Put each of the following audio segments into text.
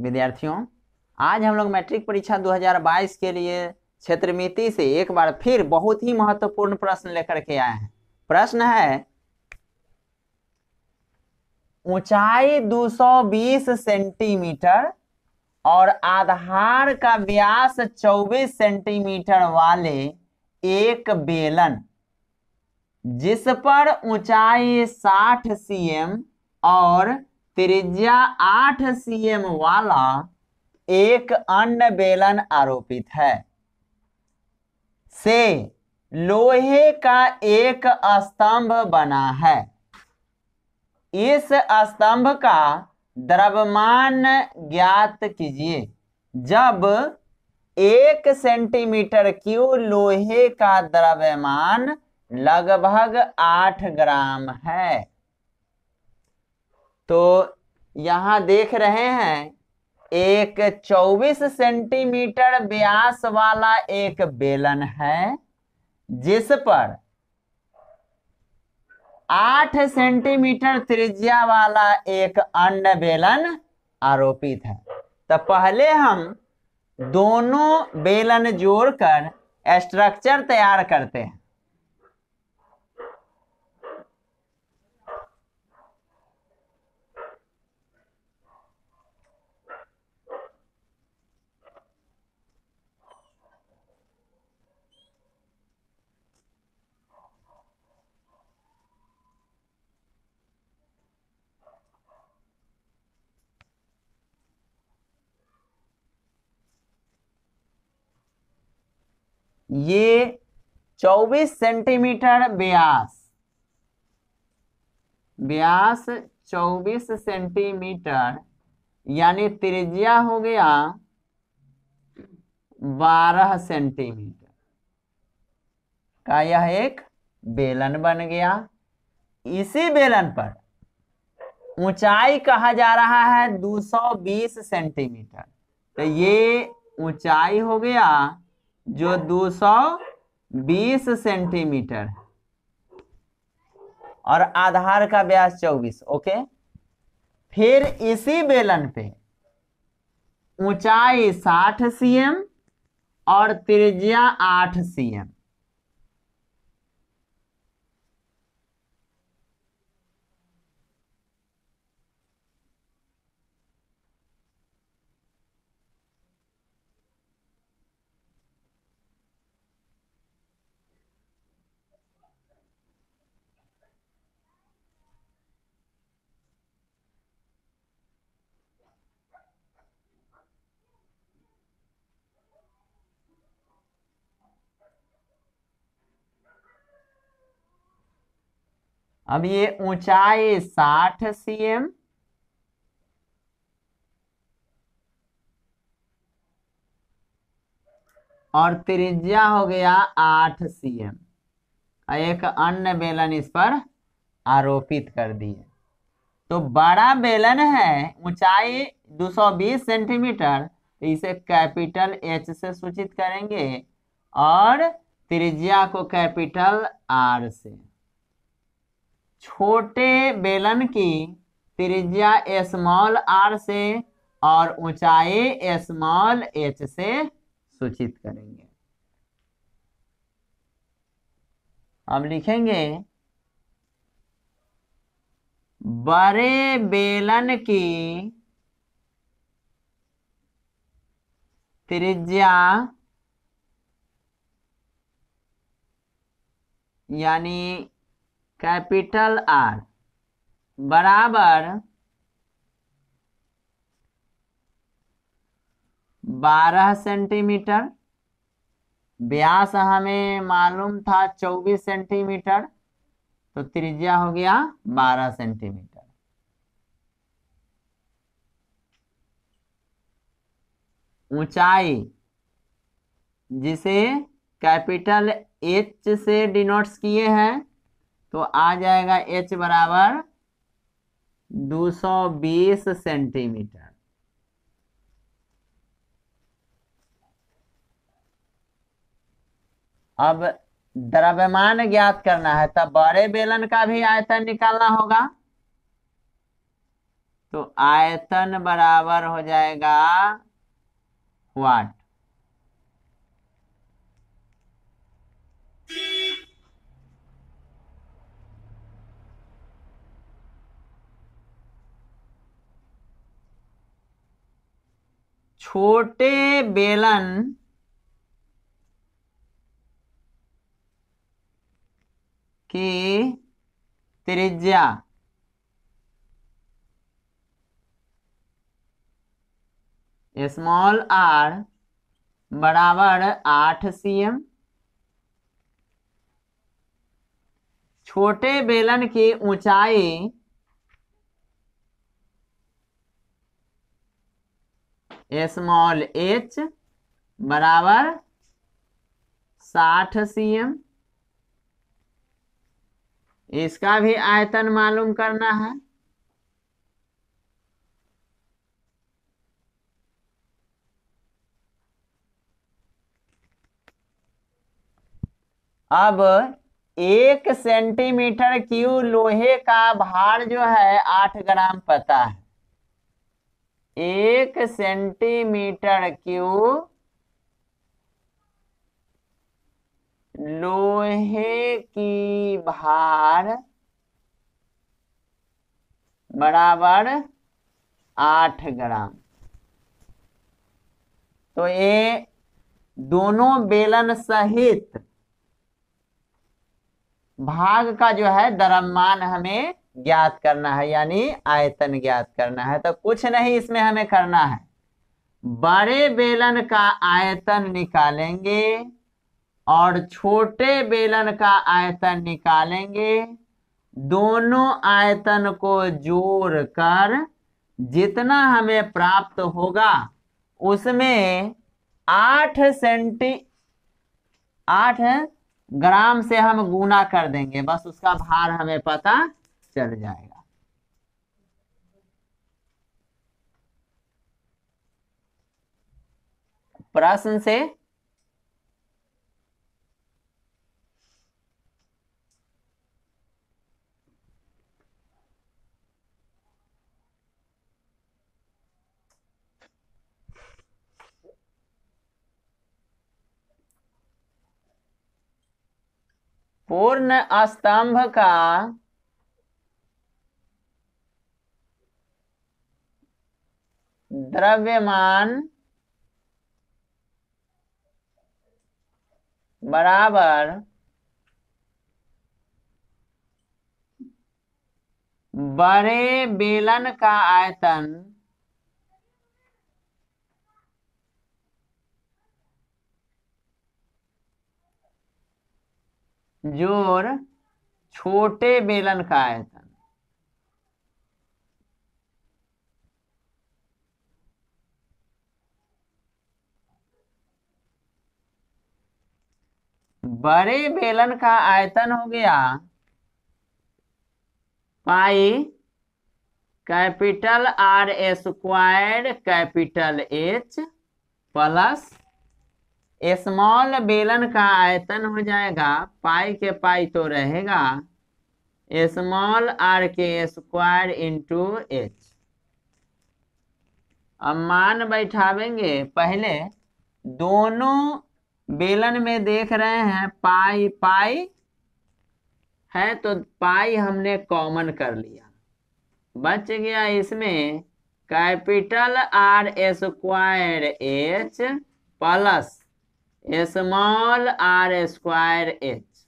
विद्यार्थियों, आज हम लोग मैट्रिक परीक्षा 2022 के लिए क्षेत्रमिति से एक बार फिर बहुत ही महत्वपूर्ण प्रश्न लेकर के आए हैं। प्रश्न है, ऊंचाई 220 सेंटीमीटर और आधार का व्यास 24 सेंटीमीटर वाले एक बेलन जिस पर ऊंचाई 60 cm और त्रिज्या 8 cm वाला एक अन्य बेलन आरोपित है, से लोहे का एक स्तंभ बना है। इस स्तंभ का द्रव्यमान ज्ञात कीजिए जब 1 सेंटीमीटर क्यूब लोहे का द्रव्यमान लगभग 8 ग्राम है। तो यहां देख रहे हैं, एक 24 सेंटीमीटर व्यास वाला एक बेलन है जिस पर 8 सेंटीमीटर त्रिज्या वाला एक अन्य बेलन आरोपित है। तो पहले हम दोनों बेलन जोड़कर स्ट्रक्चर तैयार करते हैं। ये 24 सेंटीमीटर व्यास 24 सेंटीमीटर यानी त्रिज्या हो गया 12 सेंटीमीटर का यह एक बेलन बन गया। इसी बेलन पर ऊंचाई कहा जा रहा है 220 सेंटीमीटर। तो ये ऊंचाई हो गया जो 220 सेंटीमीटर है और आधार का व्यास 24। ओके, फिर इसी बेलन पे ऊंचाई 60 cm और त्रिज्या 8 cm। अब ये ऊंचाई 60 cm और त्रिज्या हो गया 8 cm। एक अन्य बेलन इस पर आरोपित कर दिए। तो बड़ा बेलन है, ऊंचाई 220 सेंटीमीटर, तो इसे कैपिटल H से सूचित करेंगे और त्रिज्या को कैपिटल R से। छोटे बेलन की त्रिज्या स्मॉल r से और ऊंचाई स्मॉल h से सूचित करेंगे। अब लिखेंगे, बड़े बेलन की त्रिज्या यानी कैपिटल R बराबर 12 सेंटीमीटर। व्यास हमें मालूम था 24 सेंटीमीटर, तो त्रिज्या हो गया 12 सेंटीमीटर। ऊंचाई जिसे कैपिटल H से डिनोट्स किए हैं, तो आ जाएगा H बराबर 220 सेंटीमीटर। अब द्रव्यमान ज्ञात करना है, तब बड़े बेलन का भी आयतन निकालना होगा। तो आयतन बराबर हो जाएगा वाट। छोटे बेलन की त्रिज्या स्मॉल आर बराबर 8 cm। छोटे बेलन की ऊंचाई स्मॉल h बराबर 60 cm। इसका भी आयतन मालूम करना है। अब 1 सेंटीमीटर क्यूब लोहे का भार जो है 8 ग्राम पता है। 1 सेंटीमीटर क्यूब लोहे की भार बराबर 8 ग्राम। तो ये दोनों बेलन सहित भाग का जो है द्रव्यमान हमें ज्ञात करना है, यानी आयतन ज्ञात करना है। तो कुछ नहीं इसमें हमें करना है, बड़े बेलन का आयतन निकालेंगे और छोटे बेलन का आयतन निकालेंगे। दोनों आयतन को जोड़कर जितना हमें प्राप्त होगा उसमें 8 ग्राम से हम गुना कर देंगे, बस उसका भार हमें पता चल जाएगा। प्रश्न से पूर्ण स्तंभ का द्रव्यमान बराबर बड़े बेलन का आयतन जोड़ छोटे बेलन का आयतन। बड़े बेलन का आयतन हो गया pi capital R square capital H plus small बेलन का आयतन हो जाएगा पाई के पाई तो रहेगा स्मॉल r के स्क्वायर इंटू h। अब मान बैठावेंगे। पहले दोनों बेलन में देख रहे हैं पाई पाई है, तो पाई हमने कॉमन कर लिया, बच गया इसमें capital R square H plus small r square H।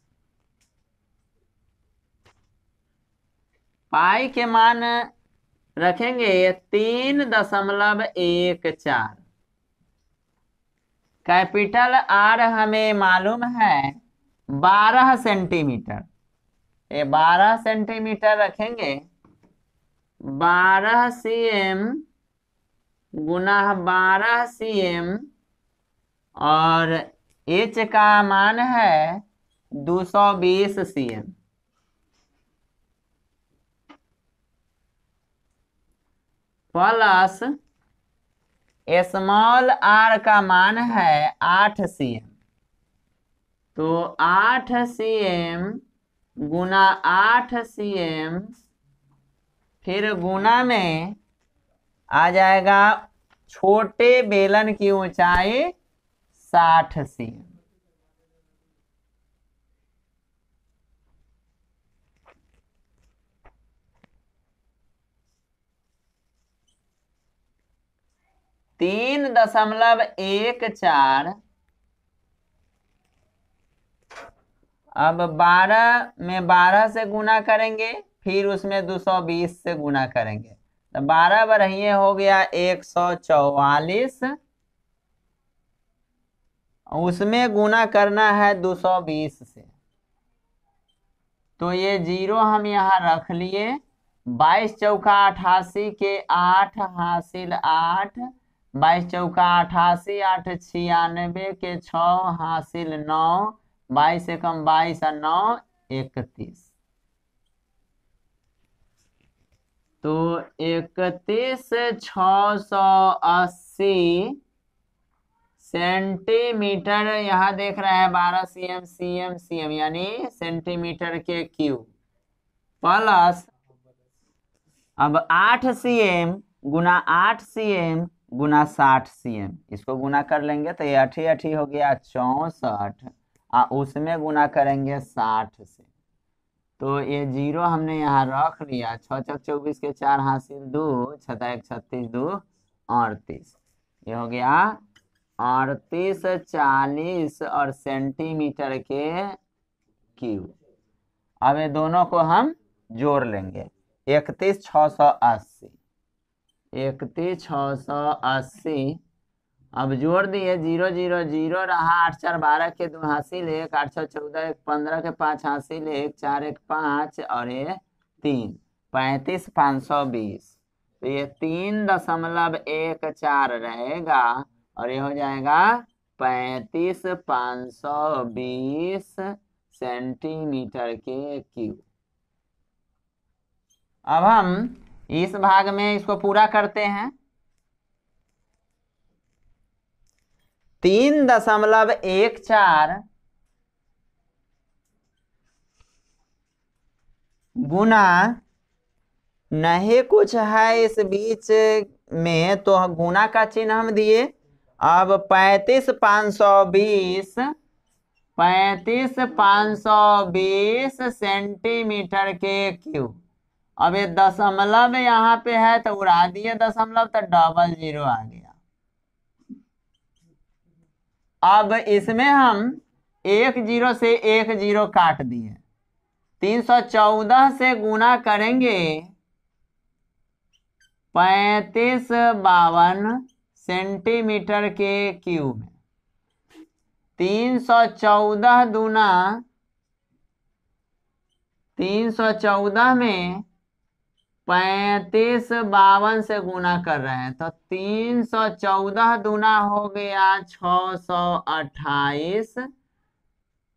पाई के मान रखेंगे 3.14। कैपिटल R हमें मालूम है 12 सेंटीमीटर, ये 12 सेंटीमीटर रखेंगे। 12 cm गुना 12 cm और H का मान है 220 cm। प्लस स्मॉल r का मान है 8 cm, तो 8 cm गुना 8 cm फिर गुना में आ जाएगा छोटे बेलन की ऊंचाई 60 cm। तीन 3.14। अब 12 में 12 से गुना करेंगे, फिर उसमें 220 से गुना करेंगे, तो 12 बरहिए हो गया 144, उसमें गुना करना है 220 से। तो ये 0 हम यहाँ रख लिए। 22 चौका 88 के 8 हासिल 8, 22 चौका 88, 8 96 के 6 हासिल 9, 22 एकम 22 और 9 31। तो 31,680 सेंटीमीटर, यहाँ देख रहे हैं 12 cm cm cm यानी सेंटीमीटर के क्यूब, प्लस अब 8 cm गुना 8 cm गुना 60 cm, इसको गुना कर लेंगे तो ये 8 हो गया 64, उसमें गुना करेंगे 60 से। तो ये 0 हमने यहाँ रख लिया। 6 चक 24 के 4 हासिल 2, 6 1 36, 2 38, ये हो गया 38 40 और सेंटीमीटर के क्यूब। अब ये दोनों को हम जोड़ लेंगे। 31,680, 31,680। अब जोड़ दिए, 0 0 0 रहा, 8 4 12 के 2 हासिल 1, 8 6 14 1 15 के 5 हासिल 1, 4 1 5 और ये 3, 35,520। तो ये 3.14 रहेगा और ये हो जाएगा 35,520 सेंटीमीटर के क्यूब। अब हम इस भाग में इसको पूरा करते हैं। 3.14 गुना, नहीं कुछ है इस बीच में तो गुना का चिन्ह हम दिए। अब 35,520, 35,520 सेंटीमीटर के क्यूब। अब ये दशमलव यहाँ पे है तो उड़ा दिए दशमलव, तो 00 आ गया। अब इसमें हम 1 0 से 1 0 काट दिए। 314 से गुना करेंगे 3552 सेंटीमीटर के क्यूब में। 314 दूना 314 में 3552 से गुना कर रहे हैं, तो 314 दूना हो गया 628,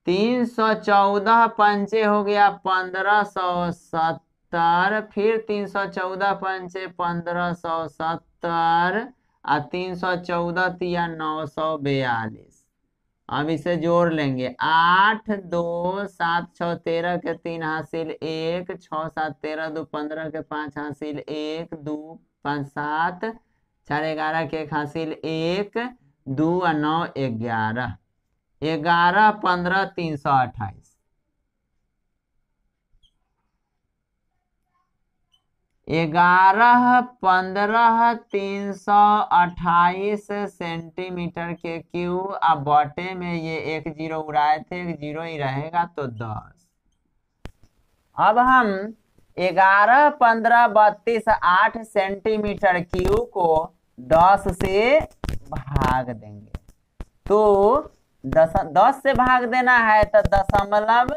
314 पंचे हो गया 1570, फिर 314 पंचे 1570 और 314 तिया 942। अब इसे जोड़ लेंगे। 8 2 7 6 13 के 3 हासिल 1, 6 7 13 2 15 के 5 हासिल 1, 2 5 7 4 11 के 1 हासिल 1, 2 और 9 11, 11 15 328। 11 15 328 सेंटीमीटर के क्यूब। अब बटे में ये 1 0 उड़ाए थे, 1 0 ही रहेगा तो 10। अब हम 11 15 32 8 सेंटीमीटर क्यूब को 10 से भाग देंगे। तो 10 से भाग देना है तो दशमलव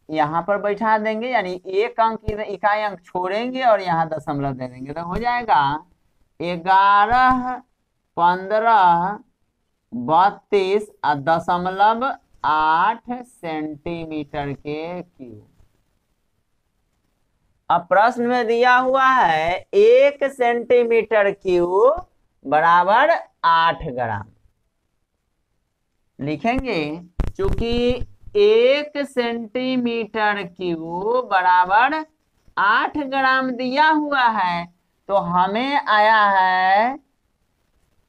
यहाँ पर बैठा देंगे, यानी एक अंक इकाई अंक छोड़ेंगे और यहाँ दशमलव दे देंगे, तो हो जाएगा 11 15 32 दशमलव 8 सेंटीमीटर के क्यूब। अब प्रश्न में दिया हुआ है 1 सेंटीमीटर क्यूब बराबर 8 ग्राम। लिखेंगे चूंकि 1 सेंटीमीटर क्यूब बराबर 8 ग्राम दिया हुआ है, तो हमें आया है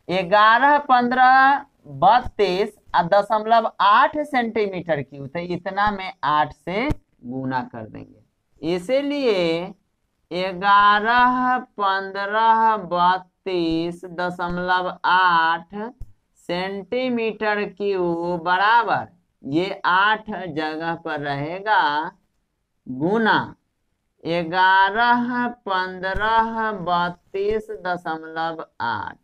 11, 15, 32.8 सेंटीमीटर क्यूब। तो इतना में 8 से गुना कर देंगे। इसीलिए 11, 15, 32.8 सेंटीमीटर क्यूब बराबर ये 8 जगह पर रहेगा गुना 11, 15, 32.8।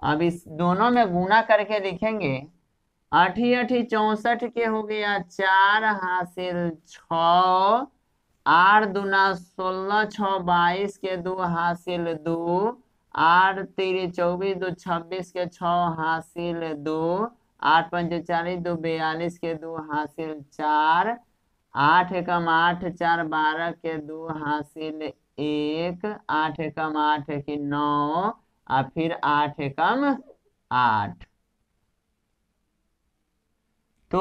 अब इस दोनों में गुना करके लिखेंगे। 8×8 = 64 के हो गया 4 हासिल 6, 8 दूना 16, 6 22 के 2 हासिल 2, 8 3 24, 2 26 के 6 हासिल 2, 8 5 40, 2 42 के 2 हासिल 4, 8 एकम 8 4 12 के 2 हासिल 1, 8 एकम 8 की 9 और फिर 8 एकम 8। तो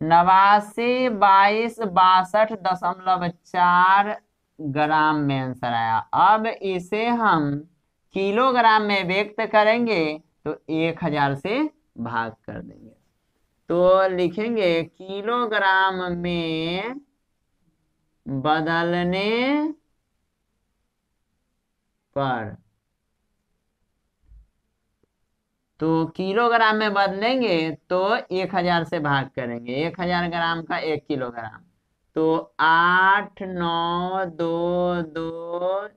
89, 22, 62.4 ग्राम में आंसर आया। अब इसे हम किलोग्राम में व्यक्त करेंगे तो 1000 से भाग कर देंगे। तो लिखेंगे किलोग्राम में बदलने पर, तो किलोग्राम में बदलेंगे तो 1000 से भाग करेंगे। 1000 ग्राम का 1 किलोग्राम। तो 8 9 2 2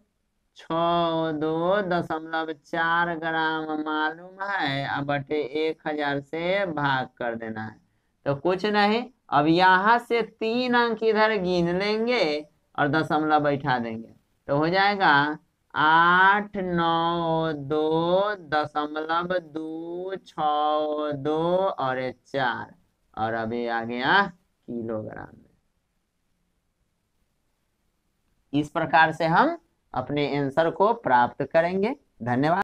6 2.4 ग्राम मालूम है। अब बटे 1000 से भाग कर देना है। तो कुछ नहीं, अब यहाँ से 3 अंक इधर गिन लेंगे और दशमलव बैठा देंगे। तो हो जाएगा 8 9 2 दशमलव 2 6 2 और 4 और अभी आ गया किलोग्राम में। इस प्रकार से हम अपने आंसर को प्राप्त करेंगे। धन्यवाद।